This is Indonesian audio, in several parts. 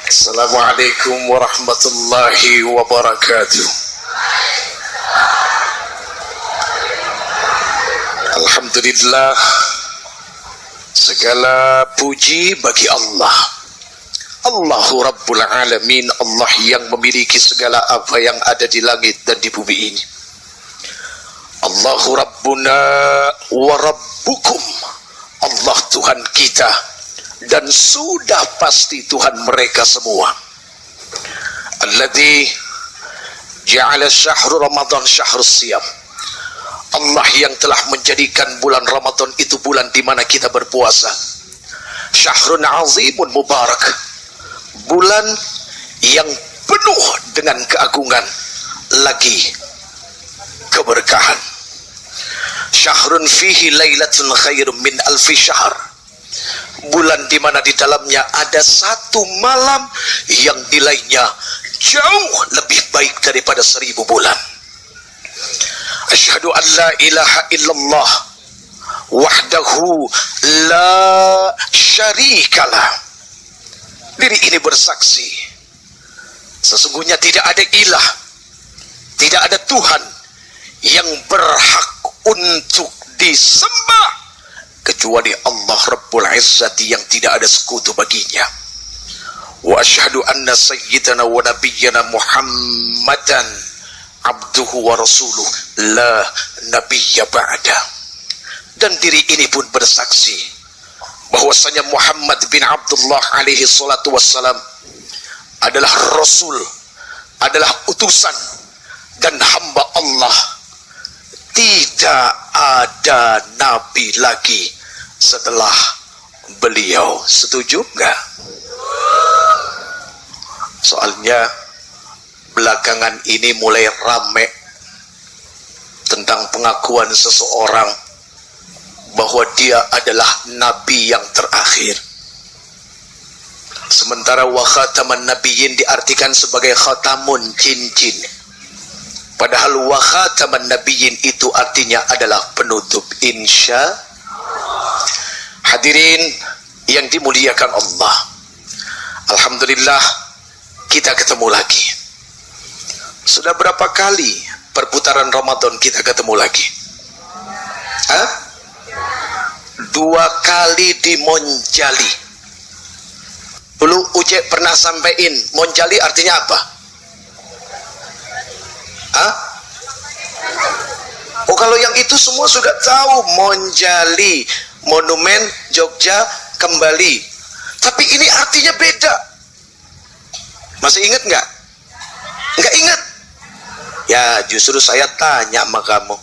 Assalamualaikum warahmatullahi wabarakatuh. Alhamdulillah, segala puji bagi Allah. Allahu Rabbul Alamin, Allah yang memiliki segala apa yang ada di langit dan di bumi ini. Allahu Rabbuna wa Rabbukum, Allah Tuhan kita dan sudah pasti Tuhan mereka semua. Alladzi ja'ala syahru Ramadan syahrus siyam, Allah yang telah menjadikan bulan Ramadan itu bulan di mana kita berpuasa. Syahrun azimun mubarak, bulan yang penuh dengan keagungan lagi keberkahan. Syahrun fihi lailatun khairum min alfi syahr, bulan di mana di dalamnya ada satu malam yang nilainya jauh lebih baik daripada 1000 bulan. Asyhadu an la ilaha illallah wahdahu la syarikalah. Diri ini bersaksi sesungguhnya tidak ada ilah, tidak ada Tuhan yang berhak untuk disembah kecuali Allah Rabbul Izzati yang tidak ada sekutu baginya. Wa asyhadu anna sayyidana wa nabiyyana Muhammadan abduhu wa rasuluh la nabiyya ba'da. Dan diri ini pun bersaksi bahwasanya Muhammad bin Abdullah alaihi salatu wassalam adalah rasul, adalah utusan dan hamba Allah. Tidak ada nabi lagi setelah beliau. Setuju enggak? Soalnya belakangan ini mulai rame tentang pengakuan seseorang bahwa dia adalah nabi yang terakhir. Sementara wa khataman nabiyyin diartikan sebagai khatamun, cincin. Padahal wa khataman nabiyyin itu artinya adalah penutup. Insya hadirin yang dimuliakan Allah, alhamdulillah kita ketemu lagi. Sudah berapa kali perputaran Ramadan kita ketemu lagi? 2 kali di Monjali. Dulu Ucek pernah sampaikan, Monjali artinya apa? Oh, kalau yang itu semua sudah tahu. Monjali, monumen Jogja kembali. Tapi ini artinya beda. Masih ingat nggak? Nggak ingat? Ya, justru saya tanya sama kamu,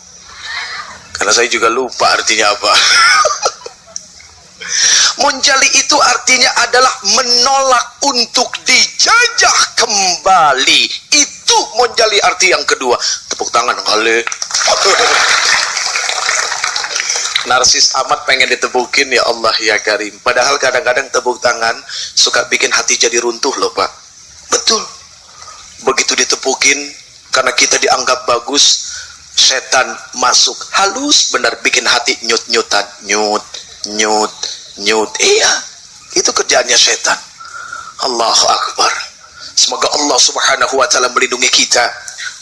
karena saya juga lupa artinya apa. Monjali itu artinya adalah menolak untuk dijajah kembali. Itu monjali arti yang kedua. Tepuk tangan kali. Narsis amat pengen ditepukin, ya Allah ya Karim. Padahal kadang-kadang tepuk tangan suka bikin hati jadi runtuh loh Pak. Betul. Begitu ditepukin karena kita dianggap bagus, setan masuk halus benar bikin hati nyut-nyutan, nyut. Iya, itu kerjaannya setan. Allahu Akbar. Semoga Allah Subhanahu wa taala melindungi kita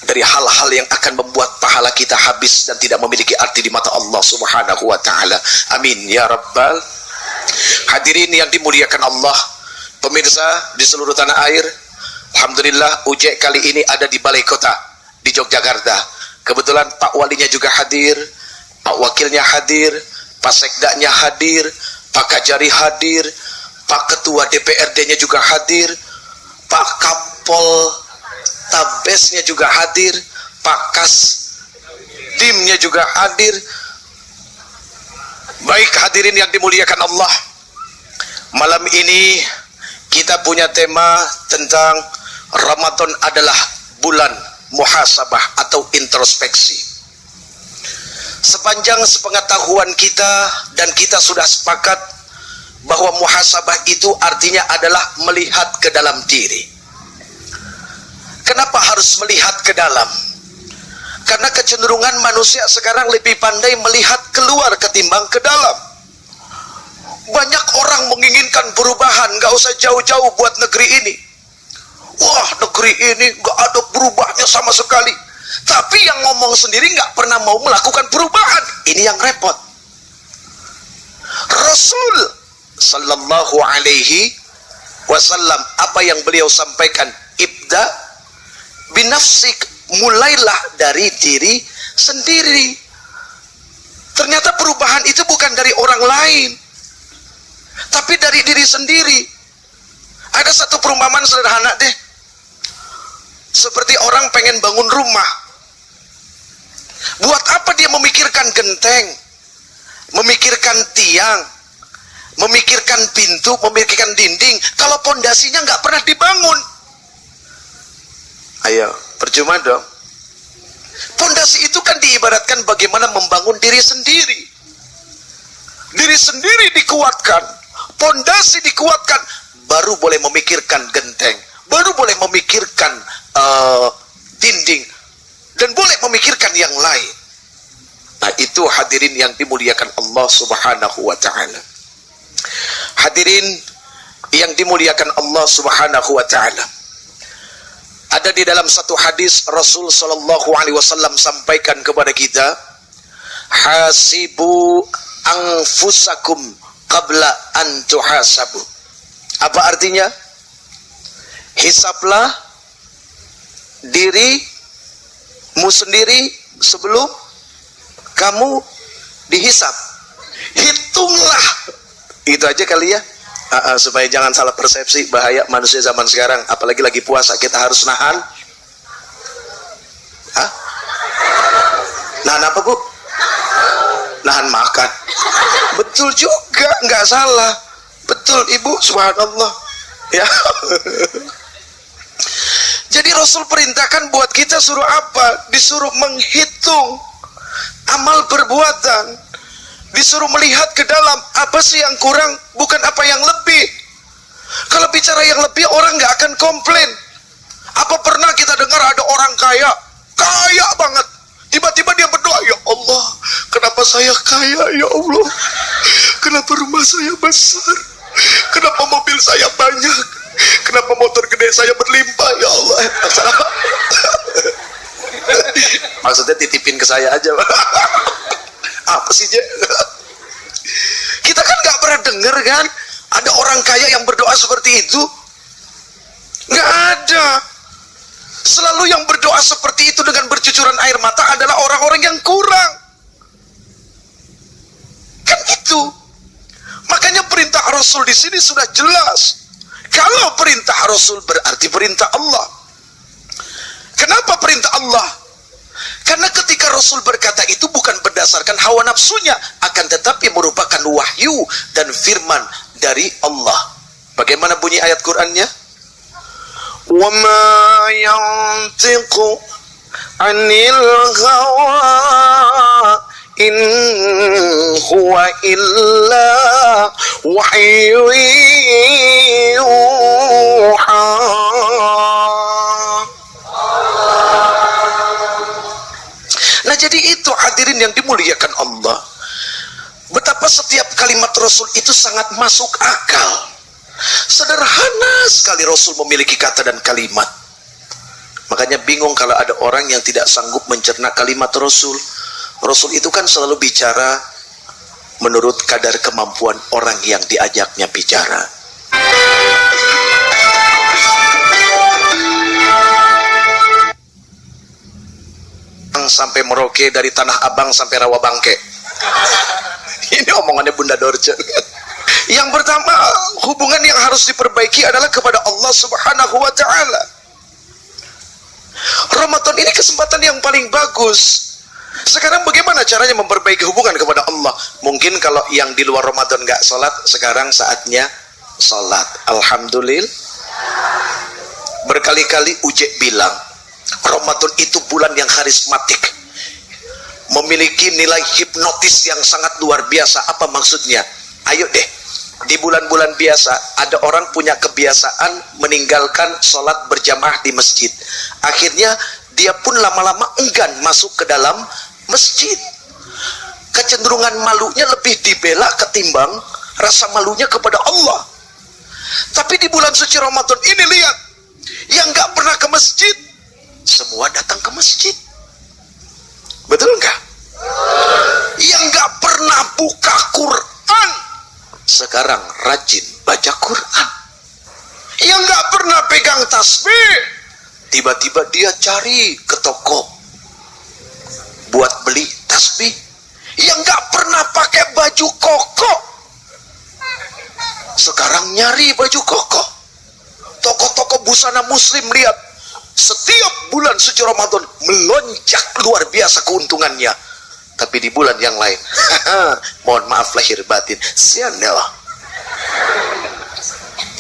dari hal-hal yang akan membuat pahala kita habis dan tidak memiliki arti di mata Allah Subhanahu wa taala. Amin ya rabbal. Hadirin yang dimuliakan Allah, pemirsa di seluruh tanah air, alhamdulillah Ucek kali ini ada di Balai Kota di Yogyakarta. Kebetulan Pak Walinya juga hadir, Pak Wakilnya hadir, Pak Sekdanya hadir, Pak Kajari hadir, Pak Ketua DPRD-nya juga hadir, Pak Kapol Tabesnya juga hadir, Pak Kas Dimnya juga hadir. Baik hadirin yang dimuliakan Allah, malam ini kita punya tema tentang Ramadan adalah bulan muhasabah atau introspeksi. Sepanjang sepengetahuan kita dan kita sudah sepakat bahwa muhasabah itu artinya adalah melihat ke dalam diri. Kenapa harus melihat ke dalam? Karena kecenderungan manusia sekarang lebih pandai melihat keluar ketimbang ke dalam. Banyak orang menginginkan perubahan, gak usah jauh-jauh buat negeri ini. wah negeri ini nggak ada berubahnya sama sekali. Tapi yang ngomong sendiri nggak pernah mau melakukan perubahan. Ini yang repot. Rasul sallallahu alaihi wasallam, apa yang beliau sampaikan? Ibda binafsik, mulailah dari diri sendiri. Ternyata perubahan itu bukan dari orang lain, tapi dari diri sendiri. Ada satu perumpamaan sederhana deh, seperti orang pengen bangun rumah. Buat apa dia memikirkan genteng, memikirkan tiang, memikirkan pintu, memikirkan dinding, kalau pondasinya nggak pernah dibangun? Ayo, percuma dong. Pondasi itu kan diibaratkan bagaimana membangun diri sendiri. Diri sendiri dikuatkan, pondasi dikuatkan, baru boleh memikirkan genteng, baru boleh memikirkan dinding, dan boleh memikirkan yang lain. Nah, itu hadirin yang dimuliakan Allah subhanahu wa ta'ala. Hadirin yang dimuliakan Allah subhanahu wa ta'ala, ada di dalam satu hadis Rasul sallallahu alaihi wasallam sampaikan kepada kita, hasibu anfusakum qabla an tuhasabu. Apa artinya? Hisaplah dirimu sendiri sebelum kamu dihisap. Hitunglah. Itu aja kali ya. Supaya jangan salah persepsi, bahaya manusia zaman sekarang, apalagi lagi puasa kita harus nahan. Nahan apa, Bu? Nahan makan. Betul juga, nggak salah. Betul Ibu, subhanallah. Ya. Jadi Rasul perintahkan buat kita suruh apa? Disuruh menghitung amal perbuatan, disuruh melihat ke dalam apa sih yang kurang, bukan apa yang lebih. Kalau bicara yang lebih, orang nggak akan komplain. Apa pernah kita dengar ada orang kaya banget, tiba-tiba dia berdoa, ya Allah, kenapa saya kaya ya Allah, kenapa rumah saya besar, kenapa mobil saya banyak, kenapa motor gede saya berlimpah ya Allah. Maksudnya titipin ke saya aja. Apa sih, Je? Kita kan nggak pernah dengar kan ada orang kaya yang berdoa seperti itu. Nggak ada. Selalu yang berdoa seperti itu dengan bercucuran air mata adalah orang-orang yang kurang. Kan itu. Makanya perintah Rasul di sini sudah jelas. Kalau perintah Rasul berarti perintah Allah. Kenapa perintah Allah? Karena ketika Rasul berkata itu bukan berdasarkan hawa nafsunya, akan tetapi merupakan wahyu dan firman dari Allah. Bagaimana bunyi ayat Qur'annya? Wa ma yantiqu 'anil hawa in huwa illa wahyu yuha. Nah, jadi itu hadirin yang dimuliakan Allah, betapa setiap kalimat Rasul itu sangat masuk akal. Sederhana sekali Rasul memiliki kata dan kalimat. Makanya bingung kalau ada orang yang tidak sanggup mencerna kalimat Rasul. Rasul itu kan selalu bicara menurut kadar kemampuan orang yang diajaknya bicara. Sampai Merauke, dari Tanah Abang sampai Rawabangke. Ini omongannya Bunda Dorce. Yang pertama, hubungan yang harus diperbaiki adalah kepada Allah subhanahu wa ta'ala. Ramadan ini kesempatan yang paling bagus. Sekarang bagaimana caranya memperbaiki hubungan kepada Allah? Mungkin kalau yang di luar Ramadan nggak sholat, sekarang saatnya sholat. Alhamdulillah. Berkali-kali Uje bilang, Ramadan itu bulan yang karismatik, memiliki nilai hipnotis yang sangat luar biasa. Apa maksudnya? Ayo deh, di bulan-bulan biasa ada orang punya kebiasaan meninggalkan sholat berjamaah di masjid. Akhirnya dia pun lama-lama enggan masuk ke dalam masjid. Kecenderungan malunya lebih dibela ketimbang rasa malunya kepada Allah. Tapi di bulan suci Ramadan ini lihat, Yang nggak pernah ke masjid, semua datang ke masjid. Betul nggak? Yang nggak pernah buka Quran, sekarang rajin baca Quran. Yang nggak pernah pegang tasbih, tiba-tiba dia cari ke toko buat beli tasbih. Yang nggak pernah pakai baju koko, sekarang nyari baju koko. Toko-toko busana muslim, lihat, setiap bulan suci Ramadan melonjak luar biasa keuntungannya. Tapi di bulan yang lain, mohon maaf lahir batin, sianel.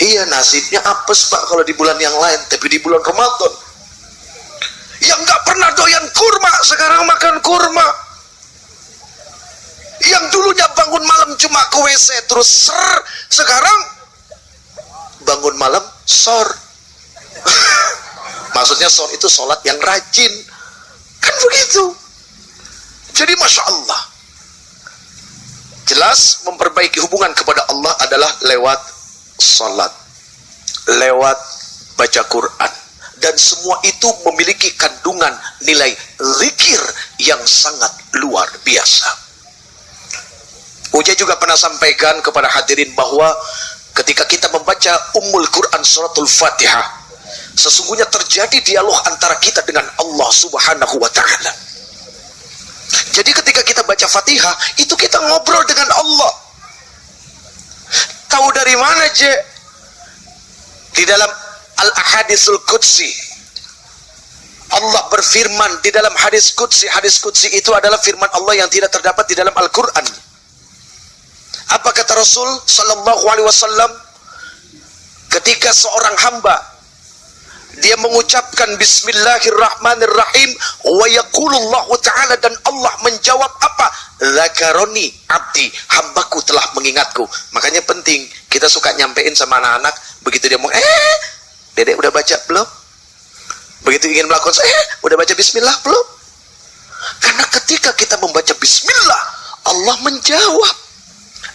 Iya, nasibnya apes Pak kalau di bulan yang lain, tapi di bulan Ramadan. Yang nggak pernah doyan kurma, sekarang makan kurma. Yang dulunya bangun malam cuma ke WC terus ser, sekarang bangun malam sor. Maksudnya sor itu sholat yang rajin, kan begitu. Jadi Masya Allah, jelas memperbaiki hubungan kepada Allah adalah lewat sholat, lewat baca Quran, dan semua itu memiliki kandungan nilai zikir yang sangat luar biasa. Uja juga pernah sampaikan kepada hadirin bahwa ketika kita membaca Ummul Quran Suratul Fatihah, sesungguhnya terjadi dialog antara kita dengan Allah Subhanahu wa Ta'ala. Jadi ketika kita baca Fatihah, itu kita ngobrol dengan Allah. Tahu dari mana, Je? Di dalam Al-Ahadisul Qudsi, Allah berfirman di dalam hadis Qudsi. Hadis Qudsi itu adalah firman Allah yang tidak terdapat di dalam Al-Quran. Apa kata Rasul Sallallahu Alaihi Wasallam? Ketika seorang hamba dia mengucapkan Bismillahirrahmanirrahim, wa yaqulullahu ta'ala, dan Allah menjawab apa? Zakaroni abdi, hambaku telah mengingatku. Makanya penting, kita suka nyampein sama anak-anak, begitu dia mau, dedek udah baca belum? Begitu ingin melakukan, udah baca Bismillah belum? Karena ketika kita membaca Bismillah, Allah menjawab,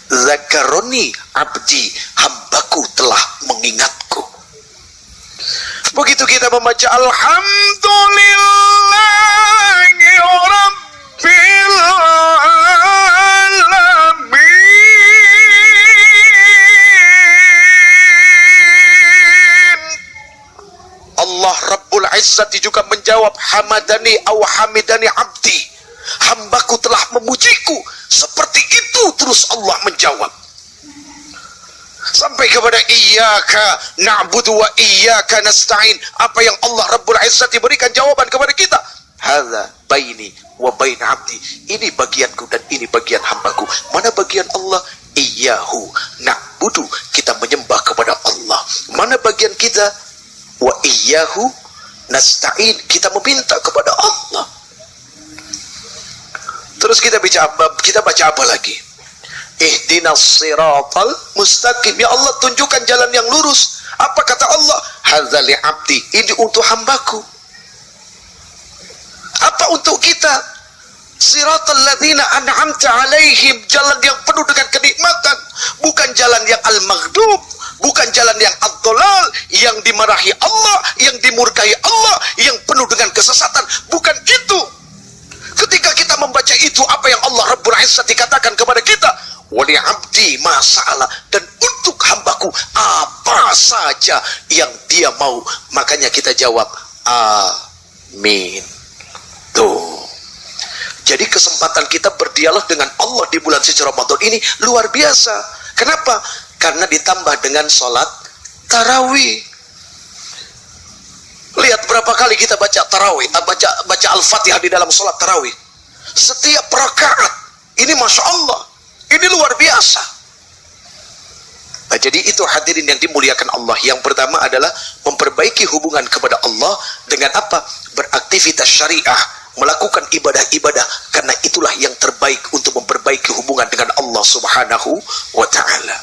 Zakaroni abdi, hambaku telah mengingatku. Begitu kita membaca Alhamdulillahi Rabbil Alamin, Allah Rabbul Izzati juga menjawab, Hamadani aw hamidani abdi, hambaku telah memujiku. Seperti itu terus Allah menjawab. Sampai kepada iyyaka na'budu wa iyyaka nasta'in. Apa yang Allah Rabbul Izzati berikan jawaban kepada kita? Hadza baini wa bain abdi. Ini bagianku dan ini bagian hambaku. Mana bagian Allah? Iyyahu na'budu, kita menyembah kepada Allah. Mana bagian kita? Wa iyyahu nasta'in, kita meminta kepada Allah. Terus kita baca apa lagi? Ihdinas siratal mustaqim, ya Allah tunjukkan jalan yang lurus. Apa kata Allah? Hadza li abdi, ini untuk hambaku. Apa untuk kita? Siratal ladzina an'amta alaihim, jalan yang penuh dengan kenikmatan, bukan jalan yang al-maghdub, bukan jalan yang ad-dhalal, yang dimarahi Allah, yang dimurkai Allah, yang penuh dengan kesesatan, bukan itu. Ketika kita membaca itu, apa yang Allah Rabbul Izzati katakan kepada kita? Wali abdi masalah, dan untuk hambaku apa saja yang dia mau. Makanya kita jawab amin. Tuh. Jadi kesempatan kita berdialog dengan Allah di bulan suci Ramadan ini luar biasa. Kenapa? Karena ditambah dengan sholat tarawih. Lihat berapa kali kita baca tarawih, baca Al-Fatihah di dalam sholat tarawih. Setiap rakaat, ini Masya Allah, ini luar biasa. Nah, jadi itu hadirin yang dimuliakan Allah. Yang pertama adalah memperbaiki hubungan kepada Allah dengan apa? Beraktivitas syariah, melakukan ibadah-ibadah, karena itulah yang terbaik untuk memperbaiki hubungan dengan Allah Subhanahu wa Ta'ala.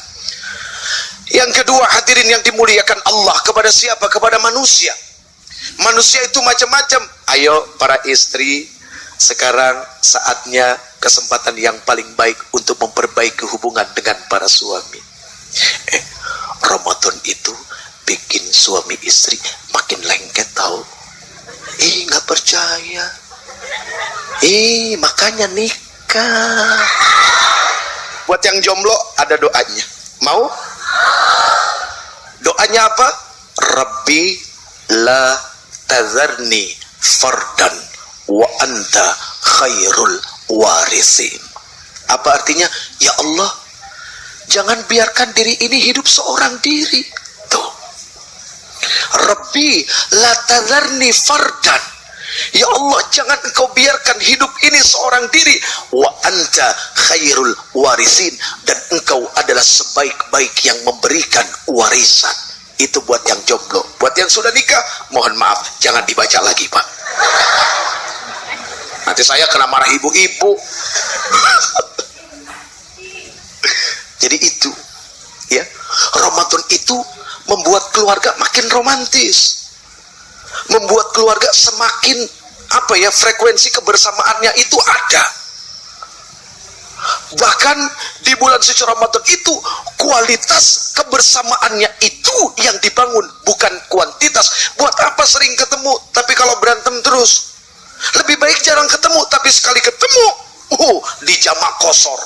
Yang kedua, hadirin yang dimuliakan Allah, kepada siapa? Kepada manusia. Manusia itu macam-macam. Ayo para istri, sekarang saatnya kesempatan yang paling baik untuk memperbaiki hubungan dengan para suami. Ramadan itu bikin suami istri makin percaya. Makanya nikah. Buat yang jomblo ada doanya. Mau? Doanya apa? Rabbi la tazarni fardan wa anta khairul warisin. Apa artinya? Ya Allah, jangan biarkan diri ini hidup seorang diri. Tuh. Rabbi la tazarni fardan. Ya Allah, jangan engkau biarkan hidup ini seorang diri. Wa anta khairul warisin. Dan engkau adalah sebaik-baik yang memberikan warisan. Itu buat yang jomblo. Buat yang sudah nikah, mohon maaf, jangan dibaca lagi, Pak. Nanti saya kena marah ibu-ibu. Jadi itu, ya, Ramadan itu membuat keluarga makin romantis. Membuat keluarga semakin frekuensi kebersamaannya itu ada. Bahkan di bulan suci Ramadan itu kualitas kebersamaannya itu yang dibangun, bukan kuantitas. Buat apa sering ketemu tapi kalau berantem terus? Lebih baik jarang ketemu tapi sekali ketemu di jamak kosor.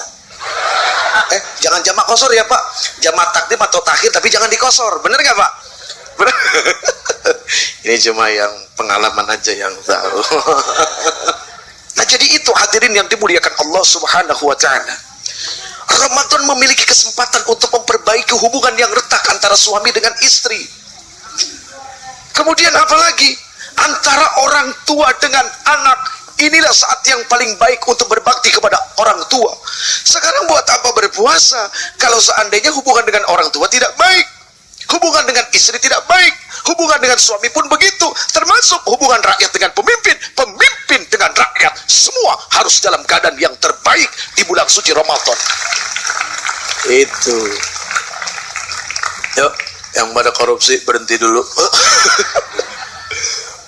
Jangan jamak kosor ya Pak, jamak takdim atau takhir, tapi jangan dikosor. Bener nggak Pak? Bener. Ini cuma yang pengalaman aja yang tahu. Nah, jadi itu hadirin yang dimuliakan Allah Subhanahu wa taala. Ramadan memiliki kesempatan untuk memperbaiki hubungan yang retak antara suami dengan istri. Kemudian apalagi antara orang tua dengan anak. Inilah saat yang paling baik untuk berbakti kepada orang tua. Sekarang buat apa berpuasa kalau seandainya hubungan dengan orang tua tidak baik? Hubungan dengan istri tidak baik, hubungan dengan suami pun begitu, termasuk hubungan rakyat dengan pemimpin, pemimpin dengan rakyat, semua harus dalam keadaan yang terbaik di bulan suci Ramadan. Itu. Yuk, yang pada korupsi berhenti dulu.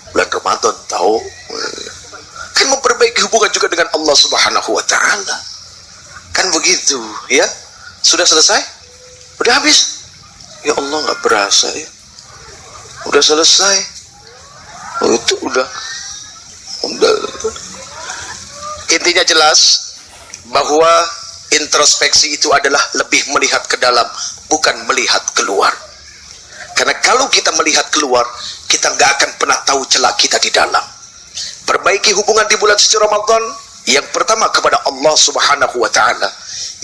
Bulan Ramadan tahu, kan memperbaiki hubungan juga dengan Allah Subhanahu wa taala. Kan begitu, ya? Sudah selesai? Udah habis? Ya Allah, nggak berasa ya. Udah selesai. Itu udah. Intinya jelas bahwa introspeksi itu adalah lebih melihat ke dalam, bukan melihat keluar. Karena kalau kita melihat keluar, kita nggak akan pernah tahu celah kita di dalam. Perbaiki hubungan di bulan suci Ramadan. Yang pertama kepada Allah Subhanahu wa taala.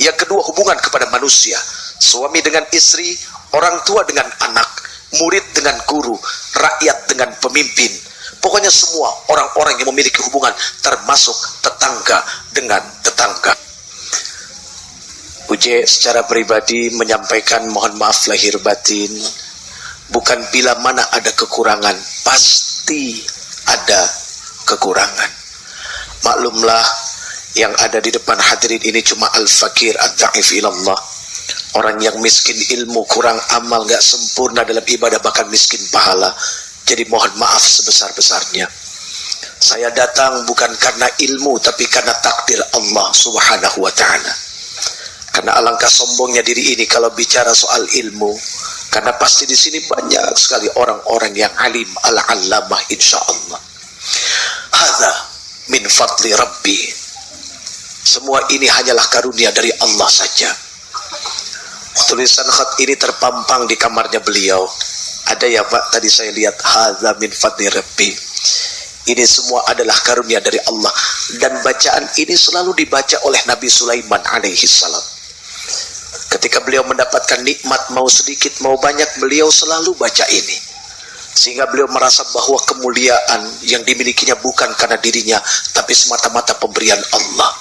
Yang kedua hubungan kepada manusia. Suami dengan istri, orang tua dengan anak, murid dengan guru, rakyat dengan pemimpin. Pokoknya semua orang-orang yang memiliki hubungan, termasuk tetangga dengan tetangga. Uje secara pribadi menyampaikan mohon maaf lahir batin. Bukan bila mana ada kekurangan, pasti ada kekurangan. Maklumlah, yang ada di depan hadirin ini cuma al-fakir ad-da'if ilallah. Orang yang miskin ilmu, kurang amal, gak sempurna dalam ibadah, bahkan miskin pahala. Jadi mohon maaf sebesar-besarnya. Saya datang bukan karena ilmu, tapi karena takdir Allah Subhanahu wa ta'ala. Karena alangkah sombongnya diri ini kalau bicara soal ilmu. Karena pasti di sini banyak sekali orang-orang yang alim, al-allamah insyaallah. Hadza min fadli Rabbi. Semua ini hanyalah karunia dari Allah saja. Tulisan khat ini terpampang di kamarnya beliau. Ada ya Pak, tadi saya lihat hadza min fadli Rabbi. Ini semua adalah karunia dari Allah. Dan bacaan ini selalu dibaca oleh Nabi Sulaiman alaihi salam. Ketika beliau mendapatkan nikmat, mau sedikit mau banyak, beliau selalu baca ini. Sehingga beliau merasa bahwa kemuliaan yang dimilikinya bukan karena dirinya, tapi semata-mata pemberian Allah.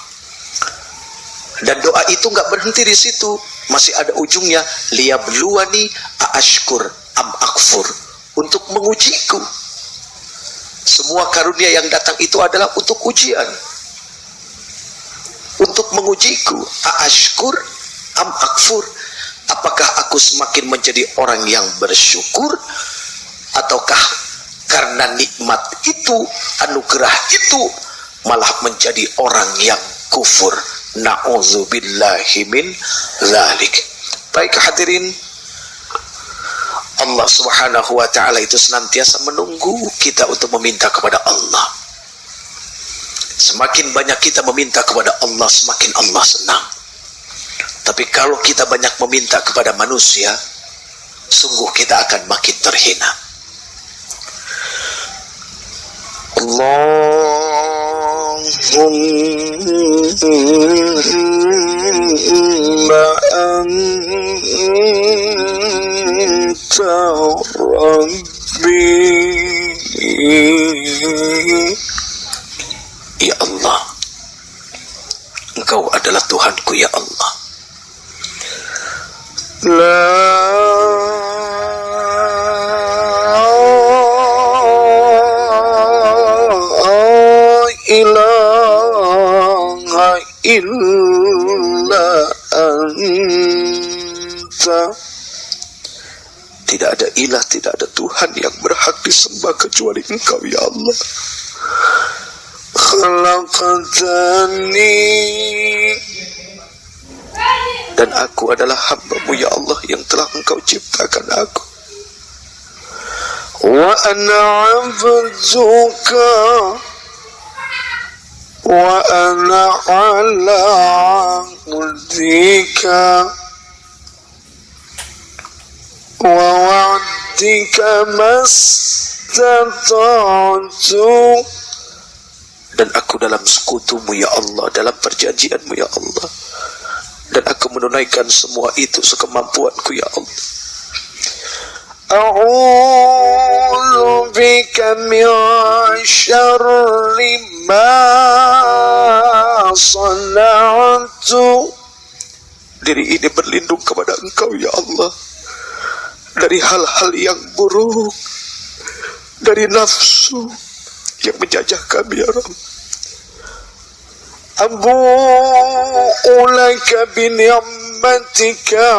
Dan doa itu nggak berhenti di situ, masih ada ujungnya, liyabluwani aashkur am akfur, untuk mengujiku. Semua karunia yang datang itu adalah untuk ujian, untuk mengujiku. Aashkur am akfur, apakah aku semakin menjadi orang yang bersyukur, ataukah karena nikmat itu, anugerah itu, malah menjadi orang yang kufur. Na'udzubillahi min dzalik. Baik hadirin, Allah Subhanahu wa ta'ala itu senantiasa menunggu kita untuk meminta kepada Allah. Semakin banyak kita meminta kepada Allah, semakin Allah senang. Tapi kalau kita banyak meminta kepada manusia, sungguh kita akan makin terhina. Allahumma anta Rabbi. Ya Allah, Engkau adalah Tuhanku ya Allah. La ilaha illa anta. Tidak ada ilah, tidak ada Tuhan yang berhak disembah kecuali Engkau ya Allah. Khalaqtani, dan aku adalah hamba-Mu ya Allah yang telah Engkau ciptakan aku. Wa ana 'abduka wa ana 'ala 'ahdika wa wa'dika mastata'tu. Dan aku dalam sekutu-Mu ya Allah, dalam perjanjian-Mu ya Allah. Dan aku menunaikan semua itu sekemampuanku ya Allah. A'udzu bika min syarri ma sana'tu. Diri ini berlindung kepada Engkau ya Allah, dari hal-hal yang buruk, dari nafsu yang menjajah kami ya Rabb. Abu'u laka bi ni'matika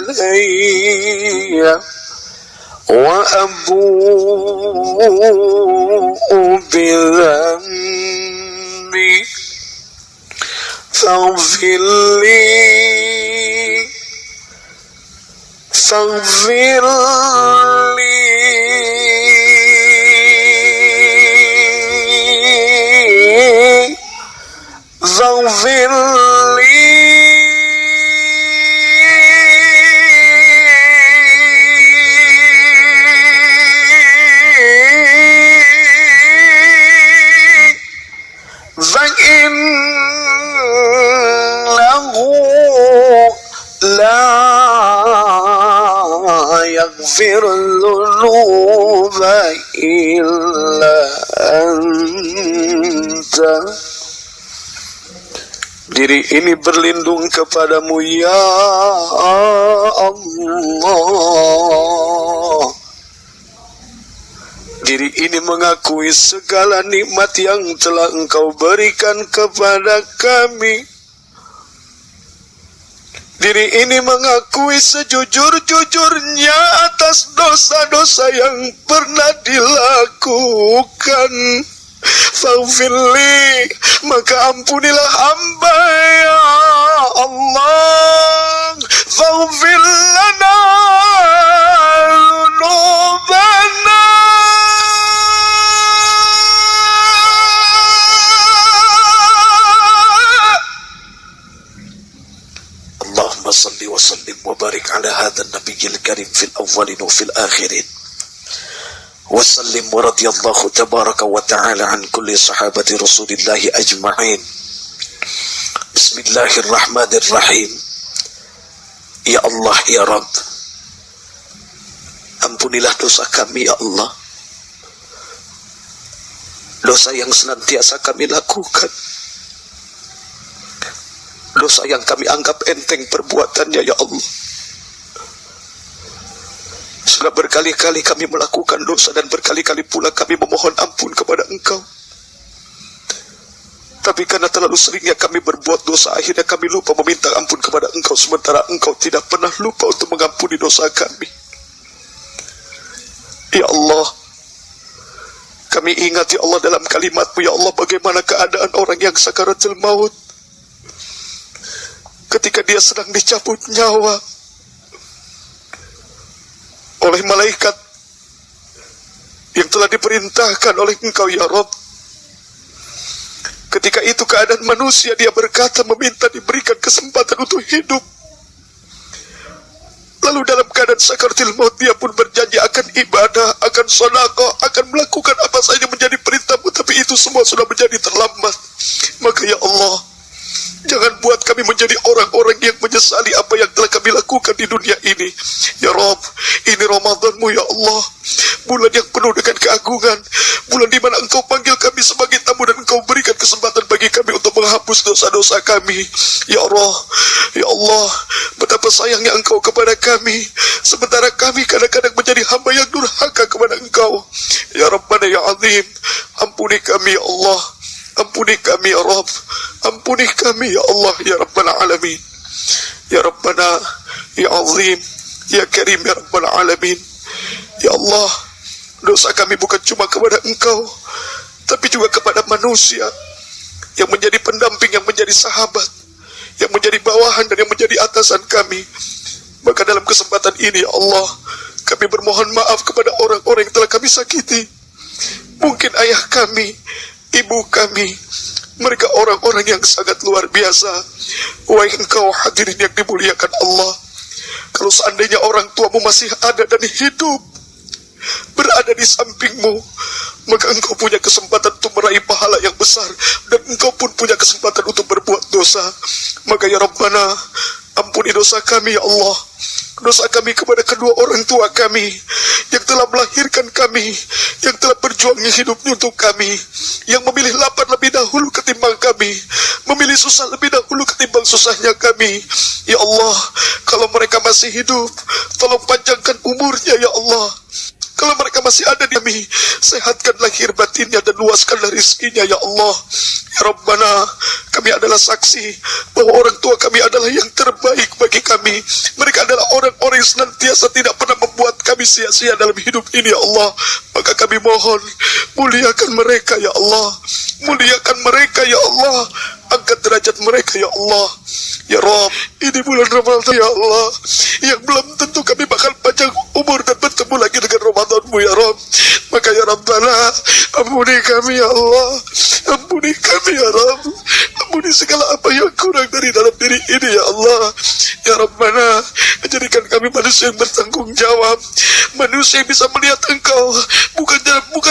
'alayya wa abu'u bi dhanbi faghfir li فاغفر لي فإنه لا يغفر الذنوب إلا أنت. Diri ini berlindung kepadamu ya Allah. Diri ini mengakui segala nikmat yang telah Engkau berikan kepada kami. Diri ini mengakui sejujur-jujurnya atas dosa-dosa yang pernah dilakukan. Faghfirli, maka ampunilah hamba ya Allah. Faghfir lana dzunubana. Allahumma salli wa sallim wa barik ala hadzal nabiyil karim fil awwalin wa fil akhirin. وسلم ورضي الله تبارك وتعالى عن كل صحابة رسول الله أجمعين. بسم الله الرحمن الرحيم. Ya Allah, ya Rabb, ampunilah dosa kami ya Allah, dosa yang senantiasa kami lakukan, dosa yang kami anggap enteng perbuatannya ya Allah. Sudah berkali-kali kami melakukan dosa dan berkali-kali pula kami memohon ampun kepada Engkau. Tapi karena terlalu seringnya kami berbuat dosa, akhirnya kami lupa meminta ampun kepada Engkau, sementara Engkau tidak pernah lupa untuk mengampuni dosa kami. Ya Allah, kami ingat ya Allah dalam kalimat-Mu ya Allah, bagaimana keadaan orang yang sakaratul maut ketika dia sedang dicabut nyawa oleh malaikat yang telah diperintahkan oleh Engkau ya Rabb. Ketika itu keadaan manusia, dia berkata meminta diberikan kesempatan untuk hidup. Lalu dalam keadaan sakaratul maut dia pun berjanji akan ibadah, akan sedekah, akan melakukan apa saja menjadi perintahmu, tapi itu semua sudah menjadi terlambat. Maka ya Allah, jangan buat kami menjadi orang-orang yang menyesali apa yang telah kami lakukan di dunia ini. Ya Rabb, ini Ramadanmu ya Allah, bulan yang penuh dengan keagungan, bulan di mana Engkau panggil kami sebagai tamu dan Engkau berikan kesempatan bagi kami untuk menghapus dosa-dosa kami. Ya Allah, ya Allah, betapa sayangnya Engkau kepada kami, sementara kami kadang-kadang menjadi hamba yang durhaka kepada Engkau. Ya Rabbana ya Azim, ampuni kami ya Allah, ampuni kami ya Rabb, ampuni kami ya Allah ya Rabbal Alamin. Ya Rabbana ya Azim, ya Karim ya Rabbal Alamin. Ya Allah, dosa kami bukan cuma kepada Engkau, tapi juga kepada manusia yang menjadi pendamping, yang menjadi sahabat, yang menjadi bawahan dan yang menjadi atasan kami. Maka dalam kesempatan ini ya Allah, kami bermohon maaf kepada orang-orang yang telah kami sakiti. Mungkin ayah kami, ibu kami, mereka orang-orang yang sangat luar biasa. Wahai Engkau hadirin yang dimuliakan Allah, kalau seandainya orang tuamu masih ada dan hidup, berada di sampingmu, maka engkau punya kesempatan untuk meraih pahala yang besar, dan engkau pun punya kesempatan untuk berbuat dosa. Maka ya Rabbana, ampuni dosa kami ya Allah, dosa kami kepada kedua orang tua kami yang telah melahirkan kami, yang telah berjuang hidupnya untuk kami, yang memilih lapar lebih dahulu ketimbang kami, memilih susah lebih dahulu ketimbang susahnya kami. Ya Allah, kalau mereka masih hidup, tolong panjangkan umurnya ya Allah. Kalau mereka masih ada di kami, sehatkan lahir batinnya dan luaskanlah rizkinya ya Allah. Ya Rabbana, kami adalah saksi bahwa orang tua kami adalah yang terbaik bagi kami. Mereka adalah orang-orang yang senantiasa tidak pernah membuat kami sia-sia dalam hidup ini ya Allah. Maka kami mohon, muliakan mereka ya Allah, muliakan mereka ya Allah, angkat derajat mereka ya Allah. Ya Rabb, ini bulan Ramadan ya Allah, yang belum tentu kami bakal panjang umur dan bertemu lagi dengan Ramadanmu ya Rabb. Maka ya Rabbana, ampuni kami ya Allah, ampuni kami ya Rabb, ampuni segala apa yang kurang dari dalam diri ini ya Allah. Ya Rabbana, jadikan kami manusia yang bertanggung jawab, manusia yang bisa melihat Engkau bukan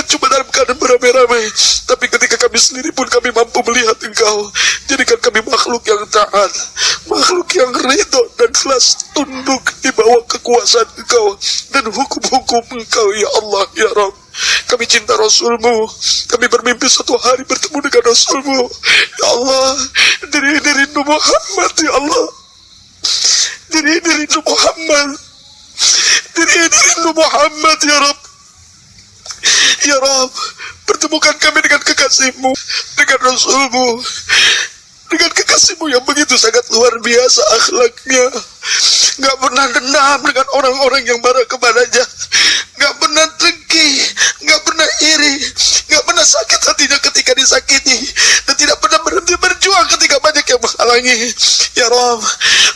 cuma dalam keadaan beramai-ramai, tapi ketika kami sendiri pun kami mampu melihat Engkau. Jadikan kami makhluk yang taat, makhluk yang ridho dan ikhlas tunduk di bawah kekuasaan Engkau dan hukum-hukum Engkau ya Allah ya Rabb. Kami cinta Rasulmu, kami bermimpi suatu hari bertemu dengan Rasulmu ya Allah. Diri rindu Muhammad ya Allah, diri rindu Muhammad, diri rindu Muhammad ya Rabb. Ya Rabb, pertemukan kami dengan kekasihmu, dengan Rasulmu, dengan kekasihmu yang begitu sangat luar biasa akhlaknya, gak pernah dendam dengan orang-orang yang marah kepadanya, gak pernah dengki, gak pernah iri, gak pernah sakit hatinya ketika disakiti, dan tidak pernah berhenti berjuang ketika banyak yang menghalangi. Ya Rabb,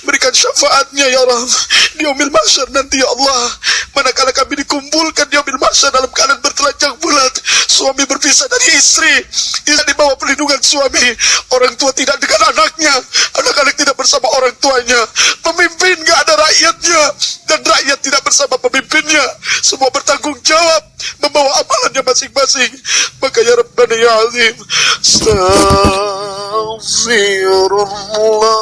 berikan syafaatnya ya Rabb di yaumil mahsyar nanti ya Allah, manakala kami dikumpulkan di yaumil mahsyar dalam keadaan bertelanjang bulat, suami berpisah dari istri di bawah perlindungan suami, orang tua tidak dengan anaknya, anak-anak tidak bersama orang tuanya, pemimpin gak ada rakyatnya, dan rakyat tidak bersama pemimpinnya, semua bertanggung jawab membawa amalannya masing-masing. Maka ya Rabbana ya Azim, astaghfirullah.